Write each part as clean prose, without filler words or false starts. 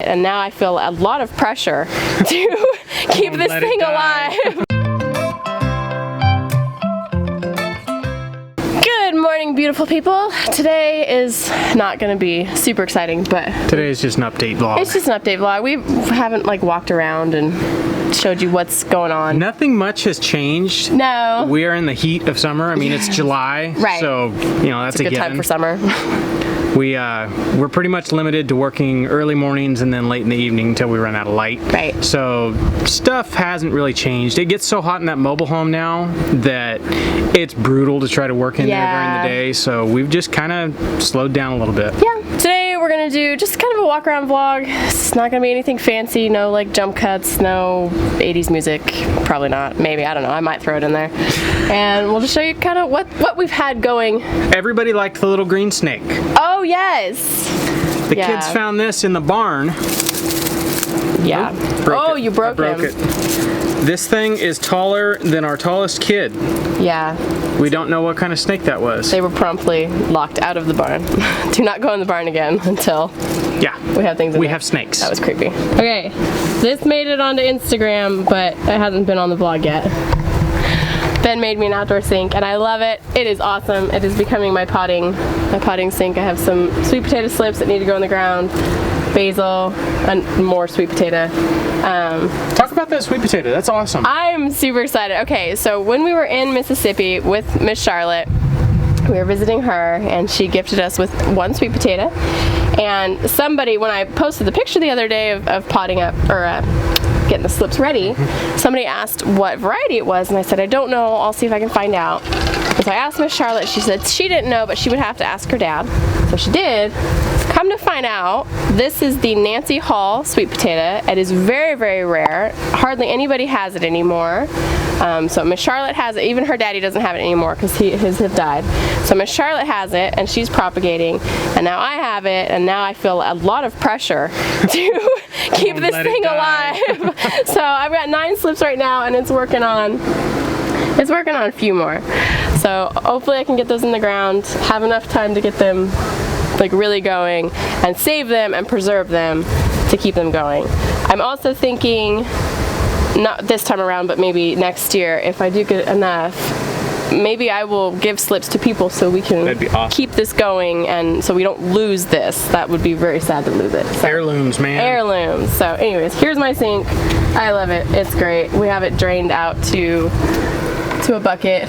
And now I feel a lot of pressure to keep this thing alive. Good morning, beautiful people. Today is not going to be super exciting, but today is just an update vlog. It's just an update vlog. We haven't like walked around and showed you what's going on. Nothing much has changed. No. We are in the heat of summer. I mean, it's July, right? So you know that's it's a good time for summer. We're pretty much limited to working early mornings and then late in the evening until we run out of light. Right. So stuff hasn't really changed. It gets so hot in that mobile home now that it's brutal to try to work in there during the day. So we've just kind of slowed down a little bit. Yeah. Today we're gonna do just kind of a walk around vlog. It's not gonna be anything fancy. No like jump cuts. No 80s music. Probably not. Maybe, I don't know. I might throw it in there. And we'll just show you kind of what we've had going. Everybody liked the little green snake. Oh yes. The kids found this in the barn. Yeah. Oh, you broke it. This thing is taller than our tallest kid. Yeah. We don't know what kind of snake that was. They were promptly locked out of the barn. Do not go in the barn again until we have things in there. have snakes. That was creepy. Okay, this made it onto Instagram, but it hasn't been on the vlog yet. Ben made me an outdoor sink, and I love it. It is awesome. It is becoming my potting sink. I have some sweet potato slips that need to go in the ground, basil, and more sweet potato. Talk about that sweet potato. That's awesome. I'm super excited. Okay, so when we were in Mississippi with Miss Charlotte, we were visiting her, and she gifted us with one sweet potato. And somebody, when I posted the picture the other day of potting up, or getting the slips ready, somebody asked what variety it was, and I said, I don't know, I'll see if I can find out. And so I asked Miss Charlotte, she said she didn't know, but she would have to ask her dad. So she did. Come to find out, this is the Nancy Hall sweet potato. It is very, very rare. Hardly anybody has it anymore. So Miss Charlotte has it. Even her daddy doesn't have it anymore because his have died. So Miss Charlotte has it, and she's propagating, and now I have it, and now I feel a lot of pressure to keep this thing alive. So I've got 9 slips right now, and it's working on a few more. So hopefully I can get those in the ground, have enough time to get them like really going, and save them and preserve them to keep them going. I'm also thinking, not this time around, but maybe next year, if I do get enough, maybe I will give slips to people so we can keep this going, and so we don't lose this. That would be very sad to lose it. So, heirlooms, man. Heirlooms. So anyways, here's my sink. I love it. It's great. We have it drained out to a bucket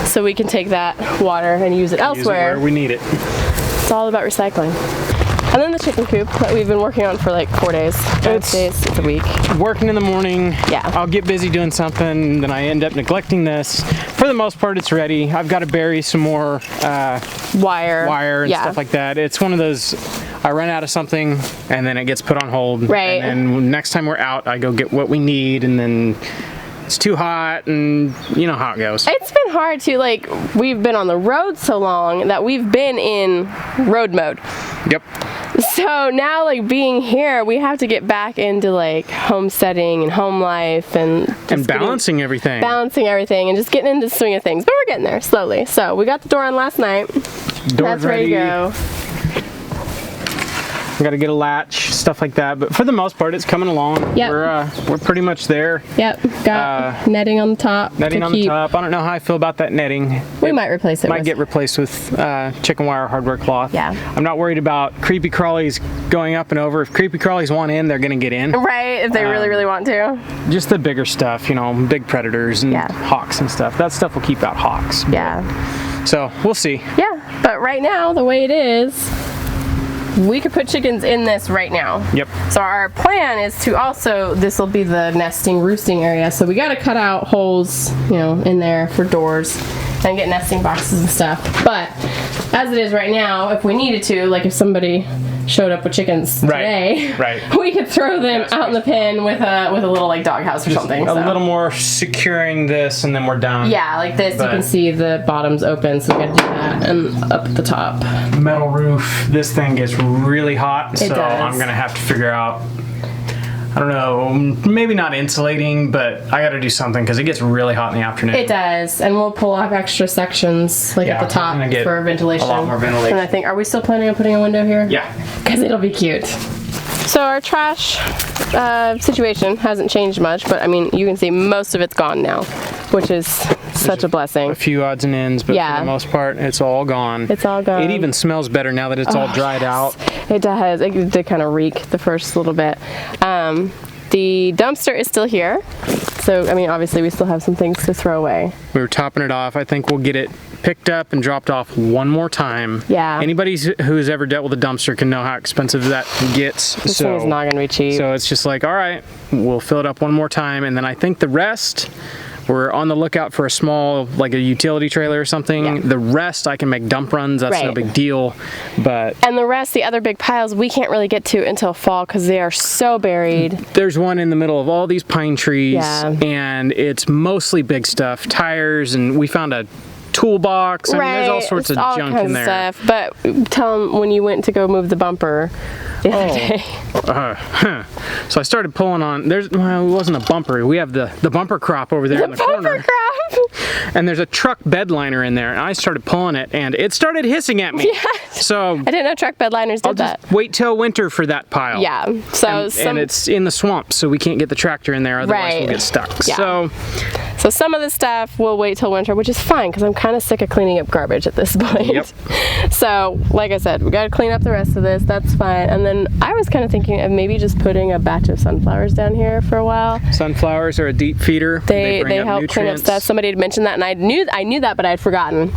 so we can take that water and use it elsewhere. Where we need it. It's all about recycling. And then the chicken coop that we've been working on for like 4 days. It's a week. Working in the morning. Yeah. I'll get busy doing something, then I end up neglecting this. For the most part, it's ready. I've got to bury some more wire and stuff like that. It's one of those, I run out of something and then it gets put on hold. Right. And then next time we're out, I go get what we need, and then it's too hot, and you know how it goes. It's been hard to, like, we've been on the road so long that we've been in road mode. Yep. So now, like, being here, we have to get back into like homesteading and home life and balancing everything. Balancing everything and just getting into the swing of things. But we're getting there slowly. So we got the door on last night. Door's ready to go. We got to get a latch, stuff like that, but for the most part, it's coming along. Yep. We're pretty much there. Yep. Got netting on the top. Netting on the top. I don't know how I feel about that netting. We might replace it. Might get replaced with chicken wire hardware cloth. Yeah. I'm not worried about creepy crawlies going up and over. If creepy crawlies want in, they're gonna get in. Right. If they really, really want to. Just the bigger stuff, you know, big predators and hawks and stuff. That stuff will keep out hawks. Yeah. So we'll see. Yeah. But right now, the way it is, we could put chickens in this right now. Yep. So our plan is to also, this will be the nesting, roosting area. So we got to cut out holes, you know, in there for doors and get nesting boxes and stuff. But as it is right now, if we needed to, like if somebody showed up with chickens today, we could throw them out in the pen with a little like doghouse or something. A little more securing this, and then we're done. Yeah, like this. You can see the bottom's open, so we got to do that, and up at the top. Metal roof. This thing gets really hot, so I'm gonna have to figure out. I don't know, maybe not insulating, but I got to do something because it gets really hot in the afternoon. It does, and we'll pull off extra sections like at the top for ventilation. A lot more ventilation. And I think, are we still planning on putting a window here? Yeah. Because it'll be cute. So our trash situation hasn't changed much, but I mean, you can see most of it's gone now, which is such a blessing. A few odds and ends, but for the most part, it's all gone. It's all gone. It even smells better now that it's all dried out. It does. It did kind of reek the first little bit. The dumpster is still here. So, I mean, obviously we still have some things to throw away. We were topping it off. I think we'll get it picked up and dropped off one more time. Yeah. Anybody who's ever dealt with a dumpster can know how expensive that gets. This thing's not gonna be cheap. So it's just like, all right, we'll fill it up one more time, and then I think the rest, we're on the lookout for a small, like a utility trailer or something. Yeah. The rest I can make dump runs. That's no big deal. But and the rest, the other big piles, we can't really get to until fall because they are so buried. There's one in the middle of all these pine trees, and it's mostly big stuff, tires, and we found a toolbox. I mean, there's all sorts of junk in there. Stuff. But tell them when you went to go move the bumper the other day. So I started pulling on, well, it wasn't a bumper. We have the bumper crop over there in the corner. Bumper crop! And there's a truck bed liner in there, and I started pulling it, and it started hissing at me. Yes. So I didn't know truck bed liners did that. Just wait till winter for that pile. Yeah. So and it's in the swamp, so we can't get the tractor in there, otherwise we'll get stuck. Yeah. So some of the stuff will wait till winter, which is fine because I'm kind of sick of cleaning up garbage at this point. Yep. So, like I said, we got to clean up the rest of this. That's fine. And then I was kind of thinking of maybe just putting a batch of sunflowers down here for a while. Sunflowers are a deep feeder. They help clean up stuff. Somebody had mentioned that, and I knew that, but I had forgotten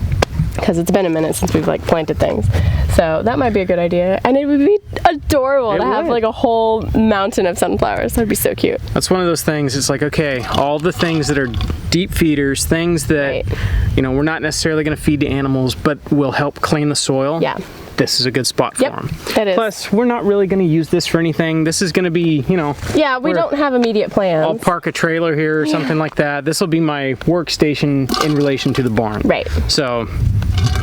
because it's been a minute since we've like planted things. So that might be a good idea, and it would be adorable to have like a whole mountain of sunflowers. That'd be so cute. That's one of those things. It's like, okay, all the things that are deep feeders, things that you know we're not necessarily going to feed to animals, but will help clean the soil. Yeah. This is a good spot for them. It is. Plus, we're not really going to use this for anything. This is going to be, you know. Yeah, we don't have immediate plans. I'll park a trailer here or something like that. This will be my workstation in relation to the barn. Right. So,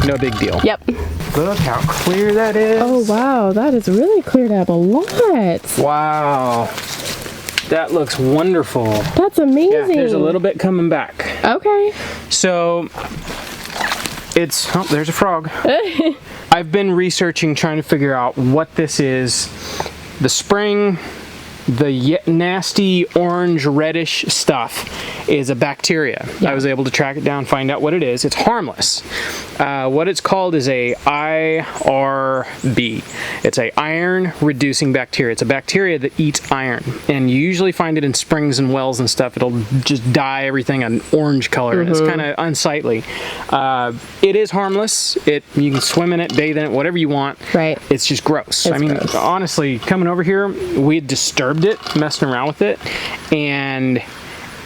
no big deal. Yep. Look how clear that is. Oh, wow. That is really cleared up a lot. Wow. That looks wonderful. That's amazing. Yeah, there's a little bit coming back. Okay. So, it's, oh, there's a frog. I've been researching, trying to figure out what this is. The spring, the nasty orange reddish stuff is a bacteria. I was able to track it down, find out what it is. It's harmless. What it's called is a IRB. It's a iron reducing bacteria. It's a bacteria that eats iron, and you usually find it in springs and wells and stuff. It'll just dye everything an orange color. It's kind of unsightly. It is harmless. You can swim in it, bathe in it, whatever you want. Right. It's just gross. I mean, honestly, coming over here, we had disturbed it, messing around with it, and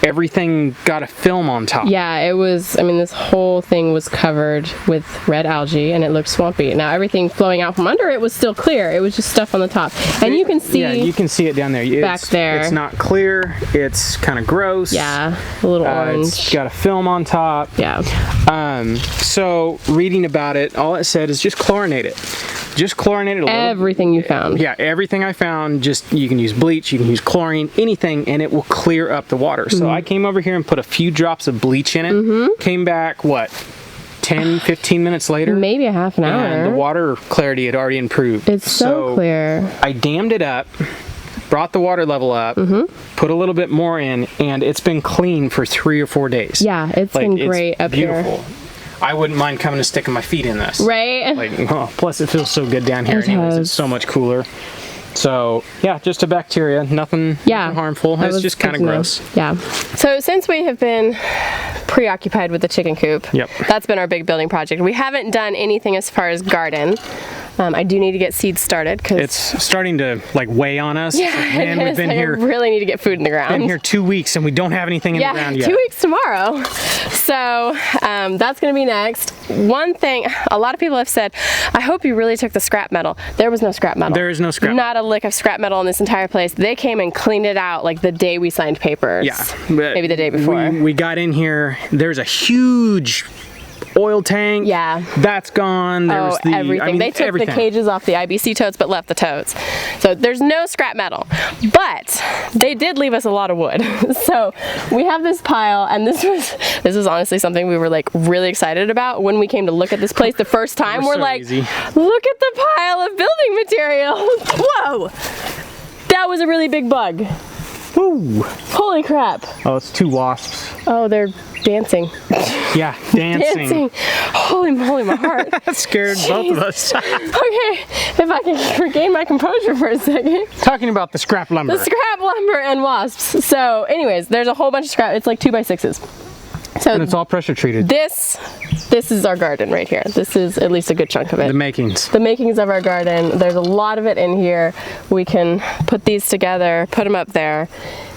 everything got a film on top. Yeah, it was, I mean, this whole thing was covered with red algae and it looked swampy. Now everything flowing out from under it was still clear. It was just stuff on the top. And you can see... Yeah, you can see it down there. Back there. It's not clear. It's kind of gross. Yeah, a little orange. It's got a film on top. Yeah. So reading about it, all it said is just chlorinate it. Just chlorinate it a little. Everything you found. Yeah, everything I found, just, you can use bleach, you can use chlorine, anything, and it will clear up the water. So I came over here and put a few drops of bleach in it. Came back, what, 10, 15 minutes later? Maybe a half an hour. And the water clarity had already improved. It's so clear. I dammed it up, brought the water level up, put a little bit more in, and it's been clean for 3 or 4 days. Yeah, it's been great up here. Beautiful. I wouldn't mind coming and sticking my feet in this. Right? Like, oh, plus it feels so good down here anyways. It's so much cooler. So, yeah, just a bacteria, nothing harmful. It's just kind of gross. Yeah. So since we have been preoccupied with the chicken coop, that's been our big building project. We haven't done anything as far as garden. I do need to get seeds started because it's starting to like weigh on us. Yeah, like, man, we've been here. I really need to get food in the ground. Been here 2 weeks and we don't have anything in the ground yet. 2 weeks tomorrow. So that's going to be next. One thing, a lot of people have said, I hope you really took the scrap metal. There was no scrap metal. There is no scrap. Not a lick of scrap metal in this entire place. They came and cleaned it out like the day we signed papers. Yeah, maybe the day before. We got in here. There's a huge oil tank. Yeah. That's gone. There was the, everything. I mean, they took the cages off the IBC totes but left the totes. So there's no scrap metal. But they did leave us a lot of wood. So we have this pile, and this was honestly something we were like really excited about when we came to look at this place the first time. We're so like, look at the pile of building materials. Whoa. That was a really big bug. Ooh. Holy crap. Oh, it's 2 wasps. Oh, they're dancing. Yeah, dancing. Holy moly, my heart. That scared both of us. Okay, if I can regain my composure for a second. Talking about the scrap lumber. The scrap lumber and wasps. So anyways, there's a whole bunch of scrap. It's like 2x6s. So and it's all pressure treated. This is our garden right here. This is at least a good chunk of it. The makings. The makings of our garden. There's a lot of it in here. We can put these together, put them up there,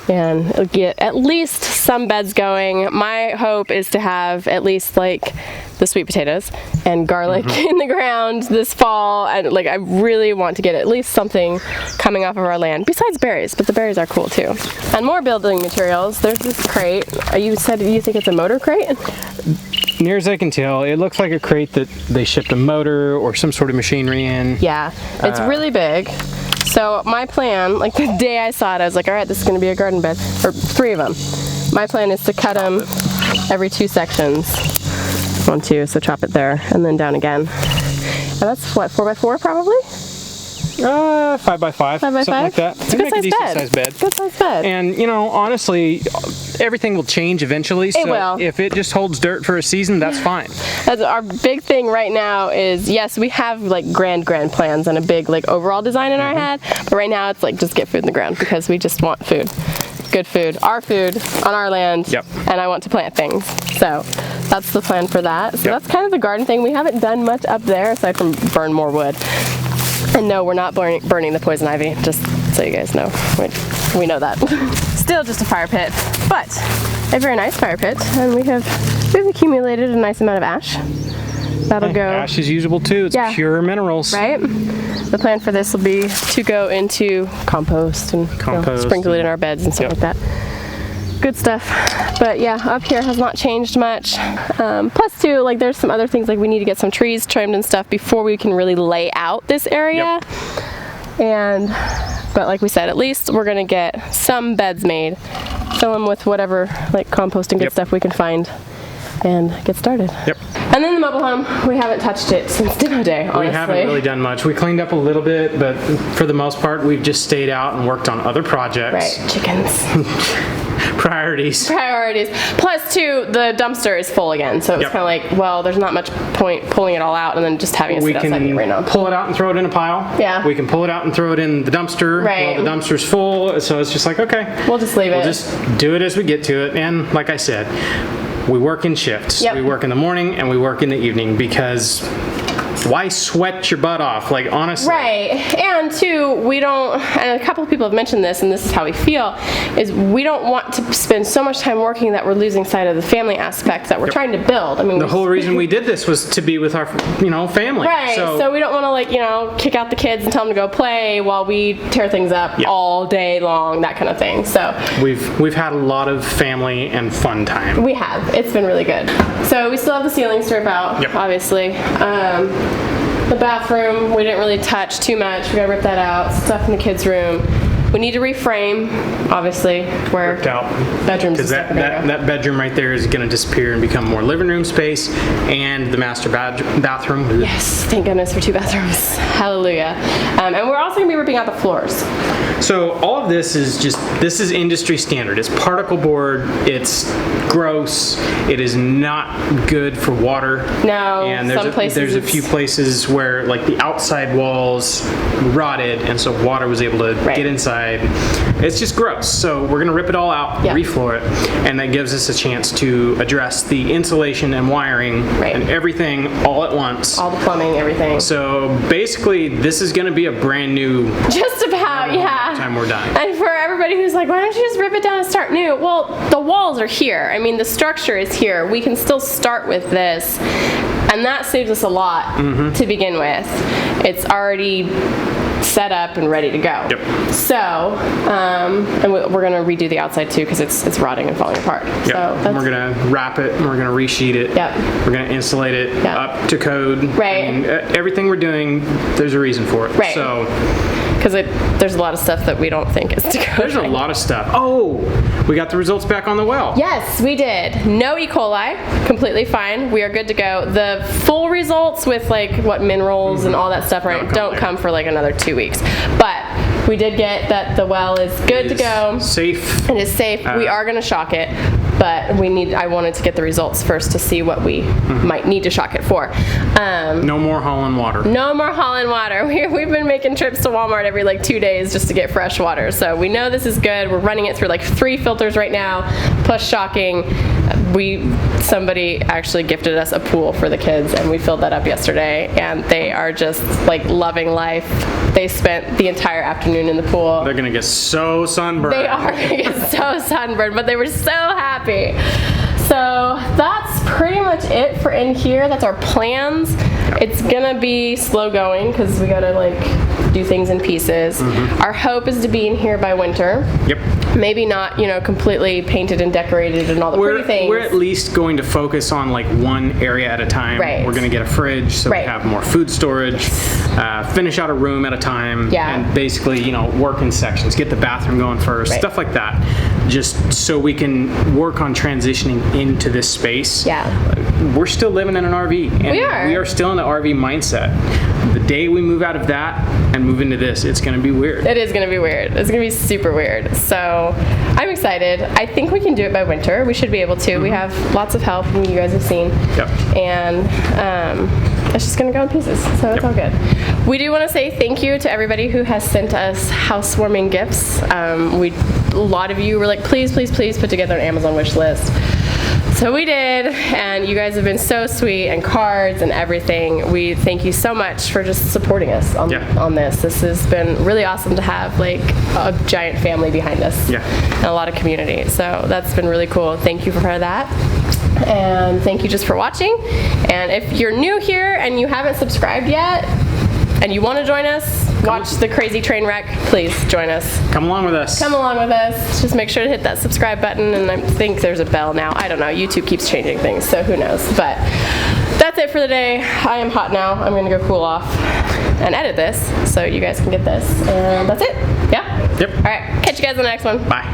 and get at least some beds going. My hope is to have at least like the sweet potatoes and garlic in the ground this fall, and like I really want to get at least something coming off of our land besides berries, but the berries are cool too. And more building materials. There's this crate. You said you think it's a motor crate? Near as I can tell, it looks like a crate that they shipped a motor or some sort of machinery in. Yeah, it's really big. So my plan, like the day I saw it, I was like, all right, this is going to be a garden bed, or 3 of them. My plan is to cut them every 2 sections. 1, 2, so chop it there, and then down again. And that's what, 4x4 probably? 5x5, 5x5? something like that. It's a good sized bed. Good sized bed. And you know, honestly, everything will change eventually. So it will. If it just holds dirt for a season, that's fine. That's our big thing right now is, yes, we have like grand plans and a big like overall design in our head, but right now it's like just get food in the ground because we just want food. Good food, our food on our land, and I want to plant things. So that's the plan for that. So that's kind of the garden thing. We haven't done much up there aside from burn more wood. And no, we're not burning the poison ivy, just so you guys know. We know that. Still just a fire pit, but a very nice fire pit. And we've accumulated a nice amount of ash. That'll go. Ash is usable too. It's pure minerals. Right? The plan for this will be to go into compost and sprinkle it in our beds and stuff like that. Good stuff. But yeah, up here has not changed much. Plus too, like there's some other things, like we need to get some trees trimmed and stuff before we can really lay out this area. But like we said, at least we're gonna get some beds made, fill them with whatever like compost and good stuff we can find, and get started. And then the mobile home, we haven't touched it since demo day, honestly. We haven't really done much. We cleaned up a little bit, but for the most part, we've just stayed out and worked on other projects. Right, chickens. Priorities. Plus too, the dumpster is full again, so it's kind of like, well, there's not much point pulling it all out and then just having it sit outside right now. We can pull it out and throw it in a pile. Yeah. We can pull it out and throw it in the dumpster while the dumpster's full, so it's just like, okay. We'll just leave it. We'll just do it as we get to it, and like I said, we work in shifts. We work in the morning and we work in the evening because why sweat your butt off? Like, honestly. Right. And two, we don't, and a couple of people have mentioned this, and this is how we feel, is we don't want to spend so much time working that we're losing sight of the family aspect that we're trying to build. I mean, the whole reason we did this was to be with our, family. Right. So we don't want to, like, kick out the kids and tell them to go play while we tear things up all day long, that kind of thing. So we've had a lot of family and fun time. We have. It's been really good. So we still have the ceiling strip out, obviously. The bathroom, we didn't really touch too much. We gotta rip that out. Stuff in the kids' room. We need to reframe, obviously, where bedrooms and stuff are gonna go. That bedroom right there is gonna disappear and become more living room space, and the master bathroom. Yes, thank goodness for 2 bathrooms. Hallelujah. And we're also gonna be ripping out the floors. So all of this is industry standard. It's particle board. It's gross. It is not good for water. No, and there's a few places where like the outside walls rotted, and so water was able to get inside. It's just gross. So we're gonna rip it all out, refloor it, and that gives us a chance to address the insulation and wiring and everything all at once. All the plumbing, everything. So basically, this is gonna be a brand new. Just about, time we're done. And for everybody who's like, why don't you just rip it down and start new? Well, the walls are here. I mean, the structure is here. We can still start with this, and that saves us a lot to begin with. It's already set up and ready to go. So, and we're gonna redo the outside too because it's rotting and falling apart. So we're gonna wrap it and we're gonna resheet it. We're gonna insulate it up to code. Right. I mean, everything we're doing, there's a reason for it. Right. So. Because there's a lot of stuff that we don't think is to go. There's a lot of stuff. Oh, we got the results back on the well. Yes, we did. No E. coli, completely fine. We are good to go. The full results with like what minerals and all that stuff, don't come for like another 2 weeks. But We did get that the well is good to go. Safe. It is safe. We are going to shock it, but I wanted to get the results first to see what we might need to shock it for. No more Holland water. No more Holland water. We've been making trips to Walmart every like 2 days just to get fresh water. So we know this is good. We're running it through like 3 filters right now, plus shocking. Somebody actually gifted us a pool for the kids, and we filled that up yesterday, and they are just like loving life. They spent the entire afternoon in the pool. They're gonna get so sunburned. They are gonna get so sunburned, but they were so happy. So that's pretty much it for in here. That's our plans. It's gonna be slow going because we gotta like do things in pieces. Our hope is to be in here by winter. Yep. Maybe not, completely painted and decorated and all the pretty things. We're at least going to focus on like one area at a time. Right. We're gonna get a fridge so we have more food storage. Finish out a room at a time. Yeah. And basically, work in sections. Get the bathroom going first. Stuff like that. Just so we can work on transitioning into this space. Yeah. We're still living in an RV. And we are. We are still in the RV mindset. The day we move out of that and move into this, it's going to be weird. It is going to be weird. It's going to be super weird. So I'm excited. I think we can do it by winter. We should be able to. We have lots of help, and you guys have seen. Yep. And it's just going to go in pieces. So it's all good. We do want to say thank you to everybody who has sent us housewarming gifts. A lot of you were like, please, please, please put together an Amazon wish list. So we did, and you guys have been so sweet, and cards and everything. We thank you so much for just supporting us on this. This has been really awesome to have like a giant family behind us. Yeah. And a lot of community. So that's been really cool. Thank you for that. And thank you just for watching. And if you're new here and you haven't subscribed yet, and you want to join us, watch the crazy train wreck, please join us. Come along with us. Come along with us. Just make sure to hit that subscribe button, and I think there's a bell now. I don't know. YouTube keeps changing things, so who knows. But that's it for the day. I am hot now. I'm going to go cool off and edit this so you guys can get this. And that's it. Yeah? Yep. All right. Catch you guys in the next one. Bye.